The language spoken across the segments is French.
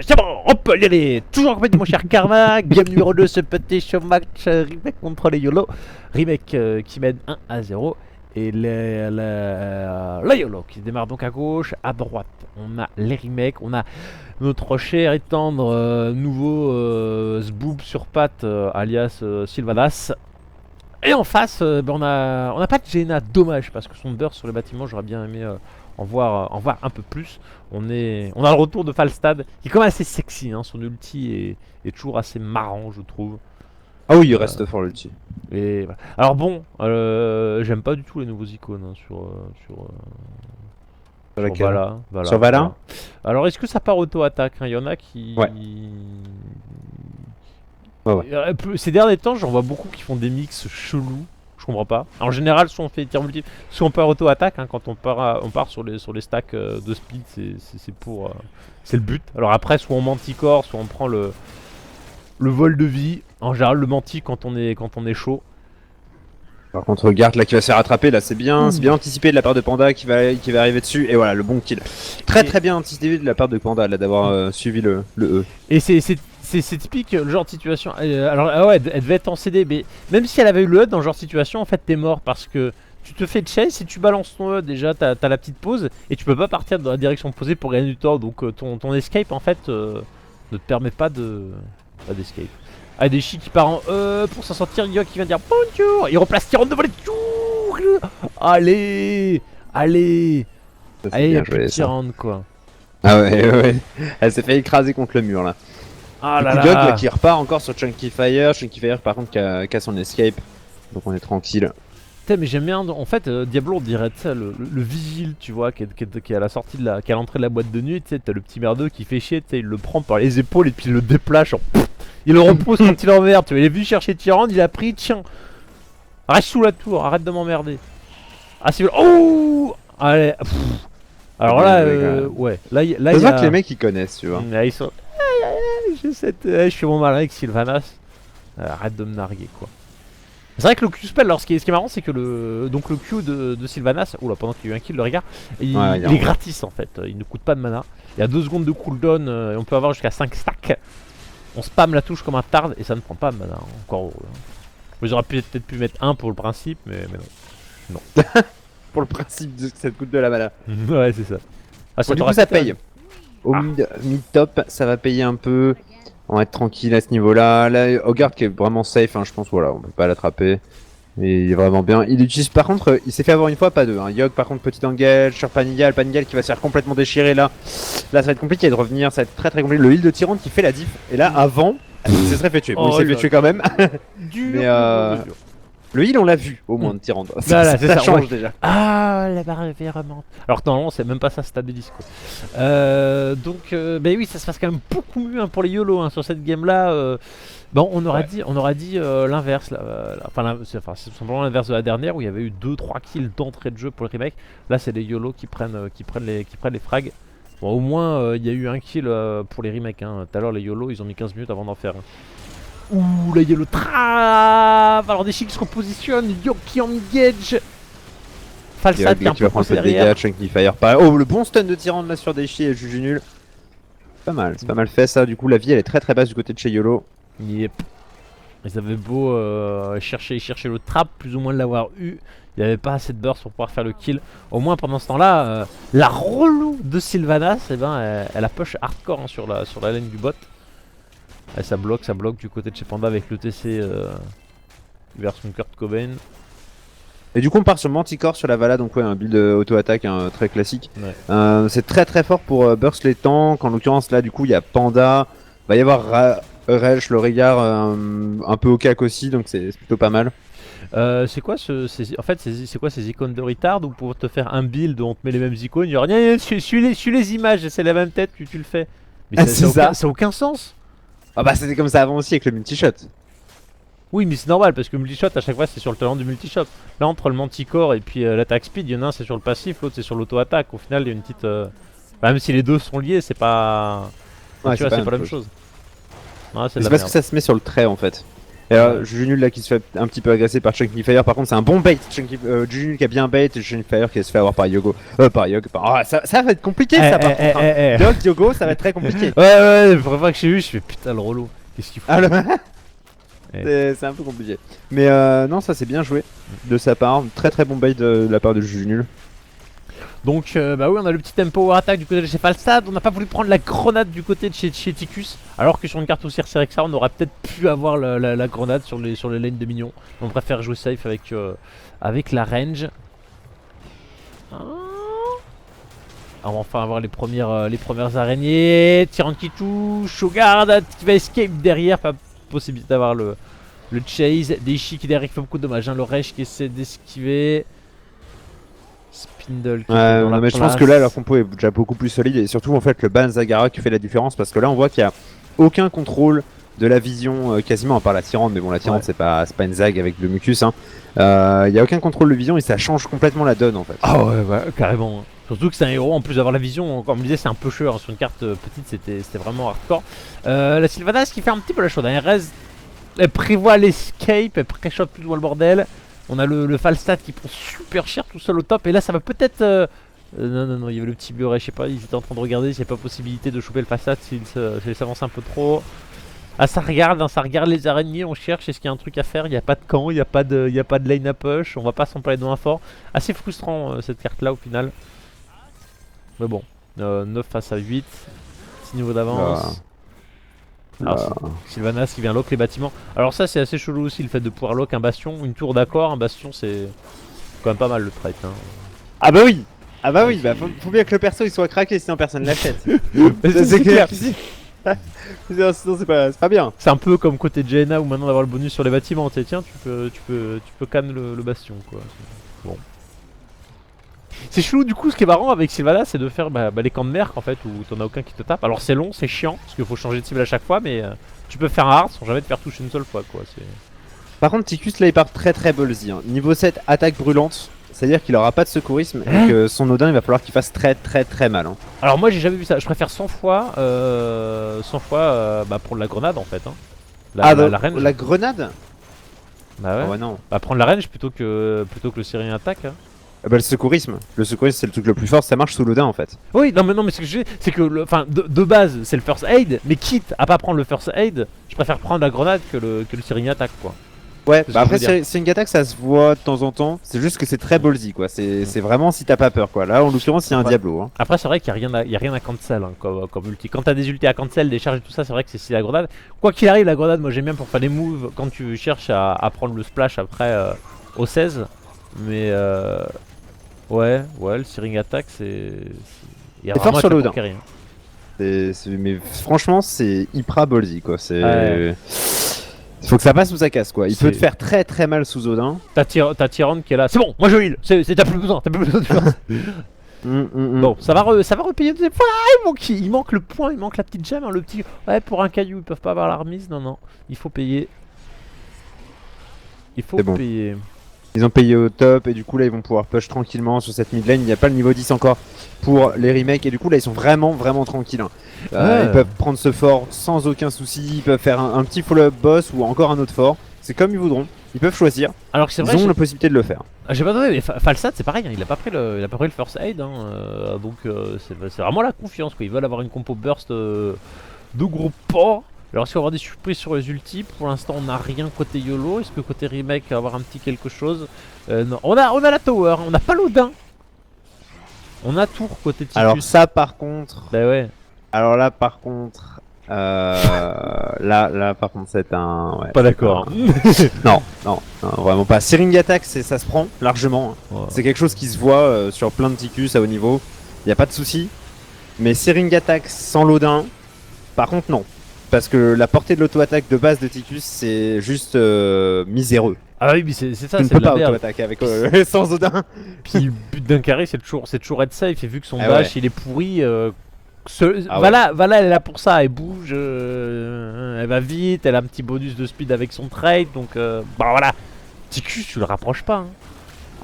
C'est bon, hop, allez, toujours en compagnie de mon cher Karma. Game numéro 2, ce petit show match remake contre les YOLO. Remake qui mène 1-0. Et la YOLO qui démarre donc à gauche, à droite. On a les remakes, on a notre cher et tendre nouveau Zboob sur patte, alias Sylvanas. Et en face, on a pas de Jaina, dommage, parce que son burst sur le bâtiment, j'aurais bien aimé en voir un peu plus. On a le retour de Falstad, qui est quand même assez sexy, hein, son ulti est toujours assez marrant, je trouve. Ah oui, il reste fort l'ulti. Et voilà. Alors bon, j'aime pas du tout les nouveaux icônes hein, sur Vala. Sur Vala. Alors est-ce que ça part auto-attaque hein? Il y en a qui... Ouais. Ces derniers temps, j'en vois beaucoup qui font des mix chelous. Je comprends pas. En général, soit on fait tir multiple, soit on part auto-attaque. Hein, quand on part sur les stacks de split, c'est le but. Alors après, soit on manticore, soit on prend le vol de vie. En général, le manti quand on est chaud. Par contre, regarde là qui va se faire rattraper, là c'est bien anticipé de la part de Panda qui va arriver dessus. Et voilà, le bon kill. Très bien anticipé de la part de Panda là d'avoir suivi le E. Et c'est typique le genre de situation. Alors ouais, elle devait être en CD, mais même si elle avait eu le HUD dans ce genre de situation, en fait t'es mort parce que tu te fais chase et tu balances ton HUD déjà, t'as la petite pause et tu peux pas partir dans la direction posée pour gagner du temps. Donc ton escape en fait ne te permet pas d'escape. Ah, des chi qui part en pour s'en sortir, Yo qui vient dire bonjour, il replace Tyrande devant les tours. Allez, Tyrande quoi. Ah ouais. Elle s'est fait écraser contre le mur là. Ah là là. Là qui repart encore sur Chunky Fire par contre qui a son escape. Donc on est tranquille. Putain mais j'aime bien, en fait Diablo on dirait ça, le vigile tu vois qui est à la sortie qui est à l'entrée de la boîte de nuit, tu sais, t'as le petit merdeux qui fait chier, tu sais, il le prend par les épaules et puis il le déplace en il le repose quand il emmerde, tu vois, il est venu chercher Tyrande, il a pris, tiens, reste sous la tour, arrête de m'emmerder. Ah c'est... Oh allez, alors là, ouais, là il y a... voit que les mecs ils connaissent, tu vois. Là ils sont... je suis mon malin avec Sylvanas, arrête de me narguer quoi. C'est vrai que le Q-spell, alors ce qui est marrant c'est que le Q de Sylvanas, oula pendant qu'il y a eu un kill le regard, il est gratis en fait, il ne coûte pas de mana. Il y a 2 secondes de cooldown et on peut avoir jusqu'à 5 stacks. On spam la touche comme un tard et ça ne prend pas de mana, encore. Vous auriez peut-être pu mettre 1 pour le principe, mais non. Pour le principe de ça te coûte de la mana. Ouais c'est ça. Ah, du coup ça paye. Au mid-top ça va payer un peu. On va être tranquille à ce niveau-là. Là, Hogarth qui est vraiment safe, hein, je pense, voilà, on peut pas l'attraper. Et il est vraiment bien. Il utilise, par contre, il s'est fait avoir une fois, pas deux. Hein. Yogg, par contre, petit angle sur Panigal. Panigal qui va se faire complètement déchirer là. Là, ça va être compliqué de revenir, ça va être très compliqué. Le heal de Tyrande qui fait la diff. Et là, avant, il se serait fait tuer. Bon, il s'est fait tuer quand même. Mais le heal, on l'a vu au moins de Tyrande. Voilà, ça change déjà. Ah, la barre remonte. Alors que normalement, c'est même pas ça stabilise quoi. Donc, bah oui, ça se passe quand même beaucoup mieux hein, pour les YOLO hein, sur cette game là. Bon, on aurait dit l'inverse. C'est tout simplement l'inverse de la dernière où il y avait eu 2-3 kills d'entrée de jeu pour le remake. Là, c'est les YOLO qui prennent les frags. Bon, au moins, il y a eu un kill pour les remakes. Hein. Tout à l'heure, les YOLO, ils ont mis 15 minutes avant d'en faire un. Ouh, là il y a le trap. Alors des chics qui se repositionnent, Yo qui engage. Falstad qui est un peu prendre cette dégâts, Chunky Fire pas. Oh le bon stun de Tyrande là sur Deshi et Juju nul. C'est pas mal fait ça, du coup la vie elle est très basse du côté de chez YOLO. Yep. Ils avaient beau chercher le trap, plus ou moins l'avoir eu. Il n'y avait pas assez de burst pour pouvoir faire le kill. Au moins pendant ce temps là, la relou de Sylvanas, eh ben, elle a push hardcore hein, sur la lane du bot. Et ça bloque du côté de chez Panda avec le TC version Kurt Cobain. Et du coup on part sur Manticore sur la Vala, donc ouais un build auto-attaque hein, très classique. Ouais. C'est très fort pour burst les tanks, en l'occurrence là du coup il y a Panda, va y avoir Relch, le regard un peu au cac aussi, donc c'est plutôt pas mal. C'est quoi c'est quoi ces icônes de retard où pour te faire un build où on te met les mêmes icônes, il y aura rien, suis les images, c'est la même tête, tu le fais. Mais ça a aucun sens. Ah bah c'était comme ça avant aussi avec le multishot. Oui mais c'est normal parce que le multishot à chaque fois c'est sur le talent du multishot. Là entre le manticore et puis l'attaque speed, il y en a un c'est sur le passif, l'autre c'est sur l'auto-attaque. Au final il y a une petite... même si les deux sont liés c'est pas... Ouais, tu vois c'est pas la même chose. C'est parce que ça se met sur le trait en fait. Et Jujunul là qui se fait un petit peu agresser par Chunky Fire, par contre c'est un bon bait. Jujunul qui a bien bait et Chunky Fire qui se fait avoir par Yogo. Ah, ça va être compliqué ça par contre. Hein. Doc, Yogo, ça va être très compliqué. Ouais, le premier fois que j'ai vu, je fais putain le relou. Qu'est-ce qu'il faut C'est un peu compliqué. Mais non, ça c'est bien joué de sa part. Très très bon bait de la part de Jujunul. Donc bah oui, on a le petit tempo attaque du côté de chez Falstad. On n'a pas voulu prendre la grenade du côté de chez Ticus, alors que sur une carte aussi resserrée que ça, on aurait peut-être pu avoir la grenade sur les lanes de minions. On préfère jouer safe avec la range. Ah, on va enfin avoir les premières araignées. Tyrant qui touche, Shogard qui va escape derrière, pas possibilité d'avoir le chase. Deishi qui derrière qui fait beaucoup de dommages, hein. Le Resh qui essaie d'esquiver. Spindle qui est dans la mais je pense que là leur compo est déjà beaucoup plus solide et surtout en fait le ban Zagara qui fait la différence parce que là on voit qu'il n'y a aucun contrôle de la vision quasiment à part la Tyrande, mais bon la Tyrande c'est pas une Zag avec le mucus hein. Il n'y a aucun contrôle de vision et ça change complètement la donne en fait. Ah ouais, carrément. Surtout que c'est un héros en plus d'avoir la vision, comme on me disait c'est un peu cher hein. Sur une carte petite c'était vraiment hardcore. La Sylvanas qui fait un petit peu la chaude, hein. Elle prévoit l'escape, elle préchoppe plus ou moins le bordel. On a le Falstad qui prend super cher tout seul au top. Et là, ça va peut-être. Non, il y avait le petit Buret, je sais pas. Ils étaient en train de regarder s'il n'y a pas possibilité de choper le Falstad s'il s'avance un peu trop. Ah, ça regarde les araignées. On cherche. Est-ce qu'il y a un truc à faire? Il n'y a pas de camp, il n'y a pas de lane à push. On va pas s'en parler dans un fort. Assez frustrant cette carte là au final. Mais bon, 9 face à 8. 6 niveaux d'avance. Alors, Sylvanas qui vient lock les bâtiments. Alors ça c'est assez chelou aussi le fait de pouvoir lock un bastion. Une tour d'accord, un bastion c'est quand même pas mal le trait hein. Ah bah oui. Faut bien que le perso il soit craqué sinon personne l'achète. C'est clair. Sinon c'est pas bien. C'est un peu comme côté Jaina où maintenant d'avoir le bonus sur les bâtiments. Tiens tu peux canne le bastion quoi. Bon. C'est chelou du coup, ce qui est marrant avec Sylvanas c'est de faire les camps de merc en fait où t'en as aucun qui te tape. Alors c'est long, c'est chiant parce qu'il faut changer de cible à chaque fois, mais tu peux faire un hard sans jamais te faire toucher une seule fois quoi. Par contre Ticus là il part très très ballsy hein. Niveau 7 attaque brûlante, c'est à dire qu'il aura pas de secourisme et que son Odin il va falloir qu'il fasse très très très mal hein. Alors moi j'ai jamais vu ça, je préfère 100 fois prendre la grenade en fait hein. La range. La grenade. Bah ouais. Ah ouais non. Prendre la range plutôt que le Syrien attaque hein. Le secourisme c'est le truc le plus fort, ça marche sous l'Odin en fait. Oui, non mais ce que je dis, c'est que de base c'est le first aid, mais quitte à pas prendre le first aid, je préfère prendre la grenade que le Syrien attaque quoi. Ouais, bah après c'est une attaque ça se voit de temps en temps, c'est juste que c'est très ballsy quoi, c'est vraiment si t'as pas peur quoi. Là en l'occurrence il y a un Diablo hein. Après c'est vrai qu'il y a rien à cancel hein, comme ulti. Quand t'as des ultis à cancel, des charges et tout ça, c'est vrai que c'est la grenade. Quoi qu'il arrive la grenade, moi j'aime bien pour faire des moves quand tu cherches à prendre le splash après au 16. Mais ouais, le Searing Attack c'est fort sur l'Odin. Hein. Mais franchement c'est hyper ballsy quoi, c'est... Faut que ça passe ou ça casse quoi, il peut te faire très très mal sous Odin. T'as Tyrande qui est là, c'est bon, moi je heal, t'as plus besoin de faire. Bon, ça va repayer deuxième fois. Il manque le point, il manque la petite gemme, hein, le petit... Ouais, pour un caillou, ils peuvent pas avoir la remise, non, il faut payer. Il faut payer. Ils ont payé au top et du coup là ils vont pouvoir push tranquillement sur cette mid lane. Il n'y a pas le niveau 10 encore pour les remakes et du coup là ils sont vraiment tranquilles hein. Ils peuvent prendre ce fort sans aucun souci. Ils peuvent faire un petit follow-up boss ou encore un autre fort. C'est comme ils voudront, ils peuvent choisir. Alors que c'est vrai, ils ont la possibilité de le faire. J'ai pas donné, mais Falstad c'est pareil hein. Il a pas pris le first aid hein. Donc c'est vraiment la confiance quoi. Ils veulent avoir une compo burst de gros porcs. Alors est-ce qu'on va avoir des surprises sur les ultis? Pour l'instant on n'a rien côté YOLO. Est-ce que côté remake va avoir un petit quelque chose? Non, on a la tower, on n'a pas l'Odin. On a tour côté Ticus. Alors ça par contre... Bah ouais. Alors là par contre... là par contre c'est un... Ouais, pas d'accord. non, vraiment pas. Searing Attack ça se prend largement. Ouais. C'est quelque chose qui se voit sur plein de Ticus à haut niveau. Y a pas de souci. Mais Searing Attack sans l'Odin, par contre non. Parce que la portée de l'auto-attaque de base de Ticus c'est juste miséreux. Ah oui, mais c'est ça, tu ne peux pas auto-attaque avec sans Odin. Puis le but d'un carré c'est toujours être safe et vu que son dash il est pourri, ouais. Vala elle est là pour ça, elle bouge, elle va vite, elle a un petit bonus de speed avec son trade donc voilà. Ticus tu le rapproches pas hein.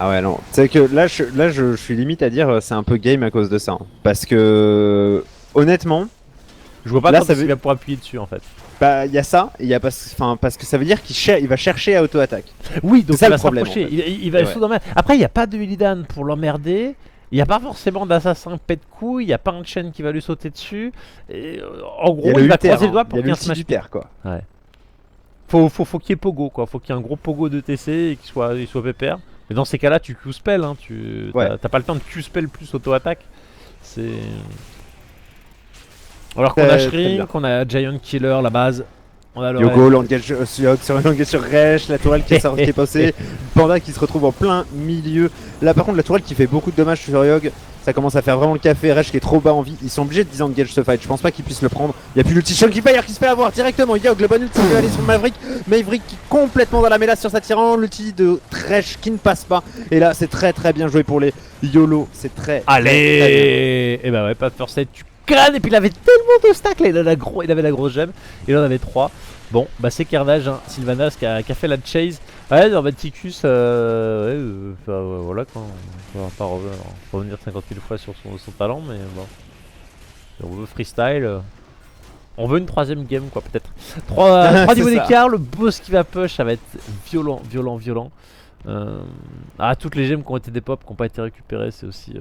Ah ouais non, c'est que là je suis limite à dire c'est un peu game à cause de ça hein. Parce que honnêtement Je vois pas Là, quand ça il veut- va pouvoir appuyer dessus en fait. Bah, il y a ça, et il y a parce que ça veut dire il va chercher à auto-attaque. Oui, donc C'est ça il le va problème, s'approcher. en fait. Il va Et se foutre dans la merde. Après, il n'y a pas de Illidan pour l'emmerder. Il n'y a pas forcément d'assassin pet de couilles. Il n'y a pas un chaîne qui va lui sauter dessus. Et, en Il y a gros, le il va Uther, croiser le hein. doigt pour Il y qu'il a y ait un l'ulti smash. du père, quoi. Faut qu'il y ait Pogo quoi. Faut qu'il y ait un gros Pogo de TC et qu'il soit pépère. Mais dans ces cas-là, tu Q-spell. Hein. Ouais. T'as pas le temps de Q-spell plus auto-attaque. C'est. Alors qu'on a Très Shrink, bien. qu'on a Giant Killer, la base. On a le Yogo, l'engage sur Resh, la tourelle qui est passée, Panda qui se retrouve en plein milieu. Là par contre la tourelle qui fait beaucoup de dommages sur Yogg, ça commence à faire vraiment le café. Resh qui est trop bas en vie, ils sont obligés de disengage ce fight, je pense pas qu'ils puissent le prendre. Il y a plus l'ulti Chunky Fire qui se fait avoir directement. Yogg, le bon ulti qui va aller sur Maverick. Maverick qui est complètement dans la mélasse sur sa tyran, l'ulti de Resh qui ne passe pas. Et là c'est très bien joué pour les YOLO, c'est très très bien. Allez. Et bah ouais, pas de first aid, tu crânes. Et puis il avait tellement de stacks là, il avait la grosse gemme. Il en avait 3. Bon, bah c'est Carnage, hein. Sylvanas qui a fait la chase. Ouais, dans Vaticus, voilà quoi. On va pas revenir 50 000 fois sur son talent, mais bon. Si on veut freestyle. On veut une troisième game quoi, peut-être. 3 niveaux ça. d'écart, le boss qui va push, ça va être violent. Toutes les gemmes qui ont été des pop, qui n'ont pas été récupérées, c'est aussi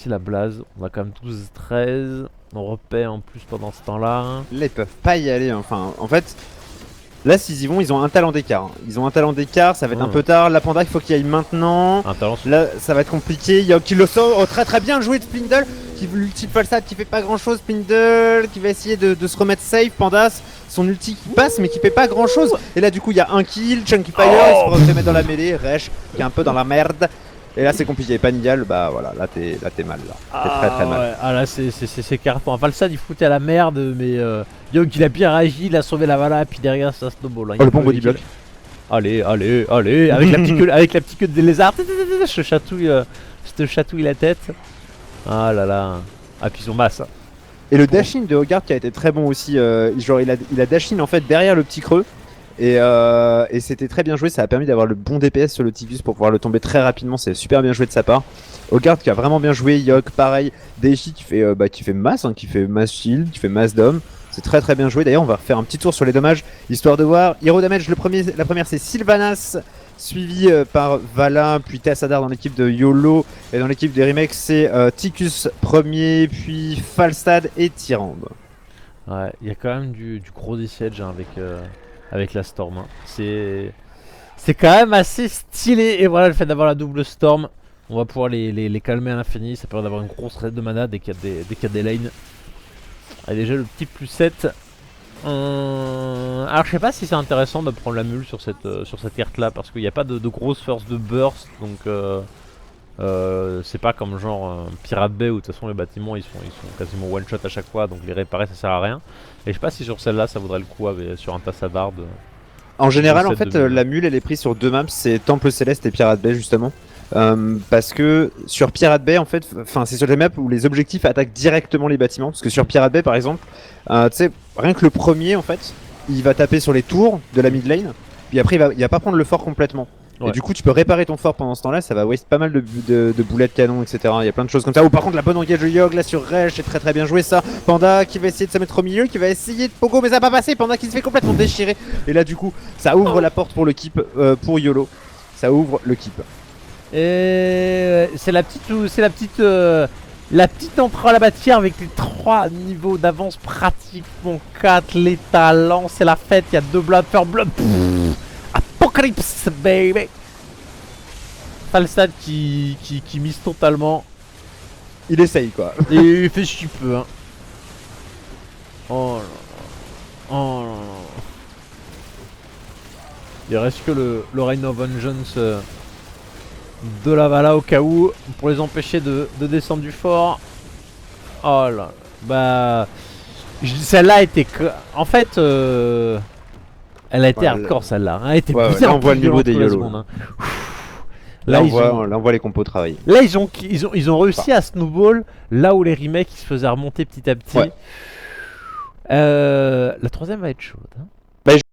la blase. On a quand même 12-13. On repaie en plus pendant ce temps-là. Là ils peuvent pas y aller, enfin en fait là s'ils y vont ils ont un talent d'écart. Ils ont un talent d'écart, ça va être un peu tard. La Panda il faut qu'il y aille maintenant. Un talent. Là ça va être compliqué, il y a qui le sort, oh, très bien joué de Spindle, qui l'ulti de Falstad qui fait pas grand chose, Spindle qui va essayer de se remettre safe, Pandas, son ulti qui passe mais qui fait pas grand chose. Et là du coup il y a un kill, Chunky Fire, il se remet dans la mêlée, Resh qui est un peu dans la merde. Et là c'est compliqué, Panigal, bah voilà, là t'es mal là. T'es très mal. Ouais. Ah là c'est carton. Enfin, Falstad il foutait à la merde, mais Yogg il a bien réagi, il a sauvé la Vala, et puis derrière ça snowball. Hein. Oh le bon body block. Allez, avec la petite queue de lézard, je te chatouille la tête. Ah là là. Ah puis ils ont masse. Hein. Et le dash-in de Hogarth qui a été très bon aussi, genre il a dash-in en fait derrière le petit creux. Et c'était très bien joué, ça a permis d'avoir le bon DPS sur le Tigus pour pouvoir le tomber très rapidement, c'est super bien joué de sa part. Hogarth qui a vraiment bien joué, Yogg pareil, Daichi qui fait masse, hein, qui fait masse shield, qui fait masse d'hommes. C'est très bien joué, d'ailleurs on va refaire un petit tour sur les dommages, histoire de voir. Hero damage, la première c'est Sylvanas, suivi par Vala, puis Tassadar dans l'équipe de YOLO, et dans l'équipe des remakes c'est Ticus premier, puis Falstad et Tyrande. Ouais, il y a quand même du gros siege hein, avec la Storm. Hein. C'est quand même assez stylé. Et voilà, le fait d'avoir la double Storm, on va pouvoir les calmer à l'infini. Ça permet d'avoir une grosse raid de mana dès qu'il y a des lanes. Et déjà le petit plus 7. Alors je sais pas si c'est intéressant de prendre la mule sur cette carte là, parce qu'il n'y a pas de grosse force de burst. Donc c'est pas comme genre Pirate Bay où de toute façon les bâtiments ils sont quasiment one shot à chaque fois, donc les réparer ça sert à rien. Et je sais pas si sur celle-là ça vaudrait le coup sur un Tassadar. En général, en Cette fait, de mule. la mule elle est prise sur deux maps, c'est Temple Céleste et Pirate Bay justement. Parce que sur Pirate Bay, en fait, c'est sur les maps où les objectifs attaquent directement les bâtiments. Parce que sur Pirate Bay, par exemple, tu sais, rien que le premier, en fait, il va taper sur les tours de la mid lane, puis après il va pas prendre le fort complètement. Ouais. Et du coup, tu peux réparer ton fort pendant ce temps-là, ça va waste pas mal de boulets de canon, etc. Il y a plein de choses comme ça. Ou par contre, la bonne engage de Yogg là sur Resh, c'est très bien joué ça. Panda qui va essayer de se mettre au milieu, qui va essayer de Pogo, mais ça va pas passer. Panda qui se fait complètement déchirer. Et là, du coup, ça ouvre la porte pour le keep, pour YOLO. Ça ouvre le keep. Et c'est la petite entrée à la matière avec les 3 niveaux d'avance pratiquement 4, les talents, c'est la fête, il y a 2 Blood for Blood. Apocalypse baby. Falstad qui mise totalement. Il essaye quoi. Et il fait ce qu'il peut hein. Oh là là. Oh là là. Il reste que le Reign of Vengeance de la Vala au cas où pour les empêcher de descendre du fort. Oh là, bah celle-là était en fait elle a été hardcore celle-là. Elle a été bien là on voit le niveau des YOLO. secondes, hein. Là on voit les compos travailler. Là ils ont réussi à snowball là où les remakes ils se faisaient remonter petit à petit. Ouais. La troisième va être chaude. Hein.